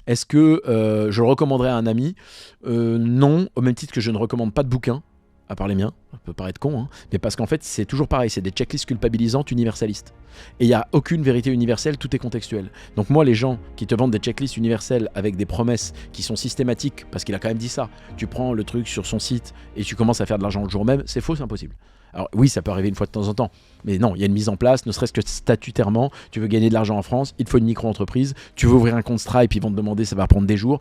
Est-ce que je le recommanderais à un ami? Non, au même titre que je ne recommande pas de bouquins, à part les miens, ça peut paraître con, hein, mais parce qu'en fait c'est toujours pareil, c'est des checklists culpabilisantes universalistes. Et il n'y a aucune vérité universelle, tout est contextuel. Donc moi les gens qui te vendent des checklists universelles avec des promesses qui sont systématiques, parce qu'il a quand même dit ça, tu prends le truc sur son site et tu commences à faire de l'argent le jour même, c'est faux, c'est impossible. Alors oui, ça peut arriver une fois de temps en temps, mais non, il y a une mise en place, ne serait-ce que statutairement, tu veux gagner de l'argent en France, il te faut une micro-entreprise, tu veux ouvrir un compte Stripe, ils vont te demander, ça va prendre des jours,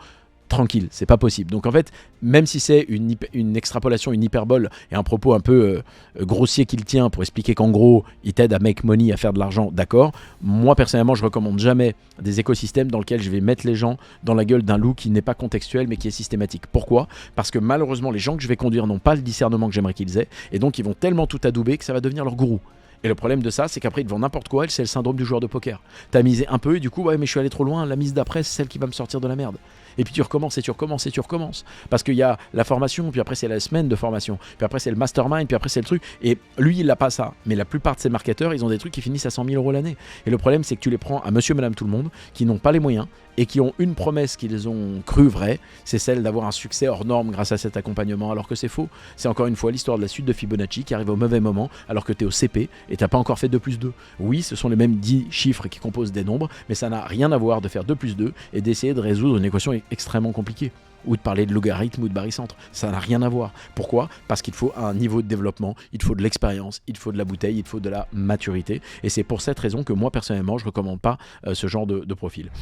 tranquille, c'est pas possible. Donc en fait, même si c'est une extrapolation, une hyperbole et un propos un peu grossier qu'il tient pour expliquer qu'en gros, il t'aide à make money, à faire de l'argent, d'accord. Moi personnellement, je recommande jamais des écosystèmes dans lesquels je vais mettre les gens dans la gueule d'un loup qui n'est pas contextuel mais qui est systématique. Pourquoi? Parce que malheureusement, les gens que je vais conduire n'ont pas le discernement que j'aimerais qu'ils aient et donc ils vont tellement tout adouber que ça va devenir leur gourou. Et le problème de ça, c'est qu'après, ils te vendent n'importe quoi, et c'est le syndrome du joueur de poker. T'as misé un peu, et du coup, ouais, mais je suis allé trop loin, la mise d'après, c'est celle qui va me sortir de la merde. Et puis tu recommences, et tu recommences, et tu recommences. Parce qu'il y a la formation, puis après, c'est la semaine de formation, puis après, c'est le mastermind, puis après, c'est le truc. Et lui, il n'a pas ça. Mais la plupart de ses marketeurs, ils ont des trucs qui finissent à 100 000 € l'année. Et le problème, c'est que tu les prends à monsieur, madame, tout le monde, qui n'ont pas les moyens, et qui ont une promesse qu'ils ont crue vraie, c'est celle d'avoir un succès hors norme grâce à cet accompagnement, alors que c'est faux. C'est encore une fois l'histoire de la suite de Fibonacci qui arrive au mauvais moment, alors que tu es au CP et tu n'as pas encore fait 2 plus 2. Oui, ce sont les mêmes 10 chiffres qui composent des nombres, mais ça n'a rien à voir de faire 2 plus 2 et d'essayer de résoudre une équation extrêmement compliquée. Ou de parler de logarithme ou de barycentre. Ça n'a rien à voir. Pourquoi? Parce qu'il faut un niveau de développement, il faut de l'expérience, il faut de la bouteille, il faut de la maturité. Et c'est pour cette raison que moi, personnellement, je ne recommande pas ce genre de profil.